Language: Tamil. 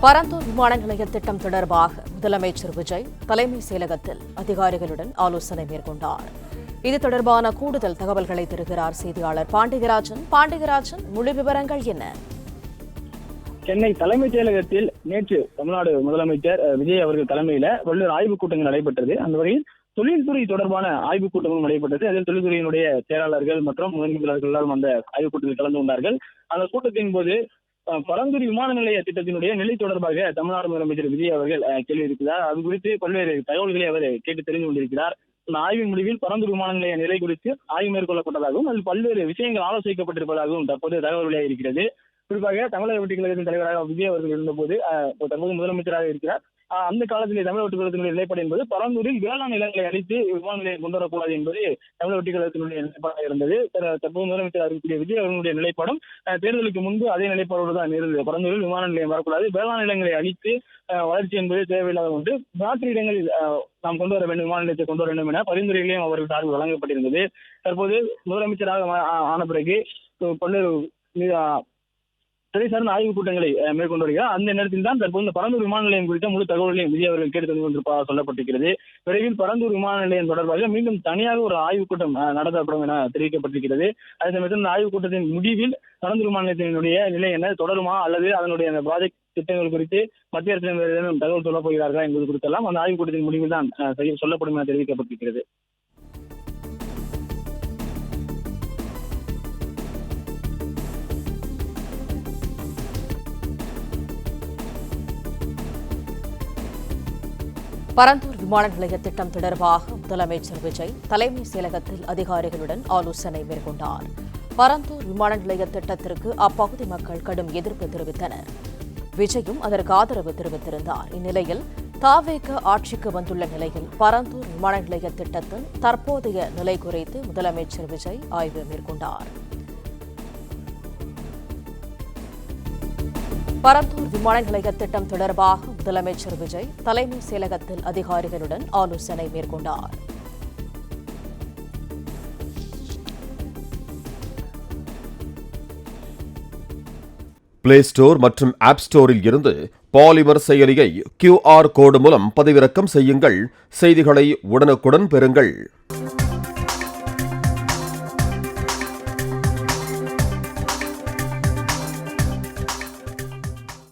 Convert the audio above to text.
பரந்தூர் விமான நிலைய திட்டம் தொடர்பாக முதலமைச்சர் விஜய் தலைமைச் செயலகத்தில் அதிகாரிகளுடன் ஆலோசனை மேற்கொண்டார். இது தொடர்பான கூடுதல் தகவல்களை தருகிறார் செய்தியாளர் பாண்டியராஜன். முழு விவரங்கள் என்ன? சென்னை தலைமைச் செயலகத்தில் நேற்று தமிழ்நாடு முதலமைச்சர் விஜய் அவர்கள் தலைமையில பல்வேறு ஆய்வுக் கூட்டங்கள் நடைபெற்றது. அந்த வகையில் தொழில்துறை தொடர்பான ஆய்வுக் கூட்டமும் நடைபெற்றது. அதில் தொழில்துறையினுடைய செயலாளர்கள் மற்றும் முதலமைச்சர்கள் அந்த ஆய்வுக் கூட்டத்தில் கலந்து கொண்டார்கள். அந்த கூட்டத்தின் போது பரந்தூர் விமான நிலைய திட்டத்தினுடைய நிலை தொடர்பாக தமிழ்நாடு முதலமைச்சர் விஜய் அவர்கள் கேள்வி இருக்கிறார். அது குறித்து பல்வேறு தகவல்களை அவர் கேட்டு தெரிந்து கொண்டிருக்கிறார். இந்த ஆய்வின் முடிவில் பரந்தூர் விமான நிலைய நிலை குறித்து ஆய்வு மேற்கொள்ளப்பட்டதாகவும் அதில் பல்வேறு விஷயங்கள் ஆலோசிக்கப்பட்டிருப்பதாகவும் தற்போது தகவல் வெளியாக இருக்கிறது. குறிப்பாக தமிழக வெற்றி கழகத்தின் தலைவராக விஜய் அவர்கள் இருந்தபோது தற்போது முதலமைச்சராக இருக்கிறார். அந்த காலத்திலே தமிழக வெற்றி கழகத்தினுடைய நிலைப்பாடு என்பது பரந்தூரில் வேளாண் நிலங்களை அளித்து விமான நிலையம் கொண்டு வரக்கூடாது என்பது தமிழக வெற்றி கழகத்தினுடைய நிலைப்பாடாக இருந்தது. தற்போது முதலமைச்சர் இருக்கக்கூடிய விஜய் அவர்களுடைய நிலைப்பாடும் தேர்தலுக்கு முன்பு அதே நிலைப்பாடோடு தான் இருந்தது. பரந்தூரில் விமான நிலையம் வரக்கூடாது, வேளாண் நிலங்களை அளித்து வளர்ச்சி என்பது தேவையில்லாத ஒன்று, மாற்று இடங்களில் நாம் கொண்டு வர வேண்டும், விமான நிலையத்தை கொண்டு வர வேண்டும் என பரிந்துரைகளையும் அவர்கள் சார்பில் வழங்கப்பட்டிருந்தது. தற்போது முதலமைச்சராக ஆன பிறகு பல்வேறு துறை சார்ந்த ஆய்வுக் கூட்டங்களை மேற்கொண்டு வருகிறார். அந்த நேரத்தில் தான் தற்போது இந்த பரந்தூர் விமான நிலையம் குறித்த முழு தகவல்களையும் விஜய் அவர்கள் கேட்டு தந்து கொண்டிருப்பதாக சொல்லப்பட்டிருக்கிறது. விரைவில் பரந்தூர் விமான நிலையம் தொடர்பாக மீண்டும் தனியாக ஒரு ஆய்வுக் கூட்டம் நடத்தப்படும் என தெரிவிக்கப்பட்டிருக்கிறது. அதே சமயத்தில் இந்த ஆய்வுக் கூட்டத்தின் முடிவில் பரந்தூர் விமான நிலையத்தினுடைய நிலை என்ன, தொடருமா அல்லது அதனுடைய அந்த ப்ராஜெக்ட் திட்டங்கள் குறித்து மத்திய அரசிடம் ஏதேனும் தகவல் சொல்லப் போகிறார்களா என்பது குறித்தெல்லாம் அந்த ஆய்வுக் கூட்டத்தின் முடிவில் தான் சொல்லப்படும் என தெரிவிக்கப்பட்டிருக்கிறது. பரந்தூர் விமான நிலைய திட்டம் தொடர்பாக முதலமைச்சர் விஜய் தலைமைச் செயலகத்தில் அதிகாரிகளுடன் ஆலோசனை மேற்கொண்டார். பரந்தூர் விமான நிலைய திட்டத்திற்கு அப்பகுதி மக்கள் கடும் எதிர்ப்பு தெரிவித்தனர். விஜயும் அதற்கு ஆதரவு தெரிவித்திருந்தார். இந்நிலையில் தாவேக ஆட்சிக்கு வந்துள்ள நிலையில் பரந்தூர் விமான நிலைய திட்டத்தின் தற்போதைய நிலை குறித்து முதலமைச்சர் விஜய் ஆய்வு மேற்கொண்டார். பரந்தூர் விமான நிலைய திட்டம் தொடர்பாக முதலமைச்சர் விஜய் தலைமைச் செயலகத்தில் அதிகாரிகளுடன் ஆலோசனை மேற்கொண்டார். பிளே ஸ்டோர் மற்றும் ஆப் ஸ்டோரில் இருந்து பாலிமர் செயலியை QR கோடு மூலம் பதிவிறக்கம் செய்யுங்கள். செய்திகளை உடனுக்குடன் பெறுங்கள்.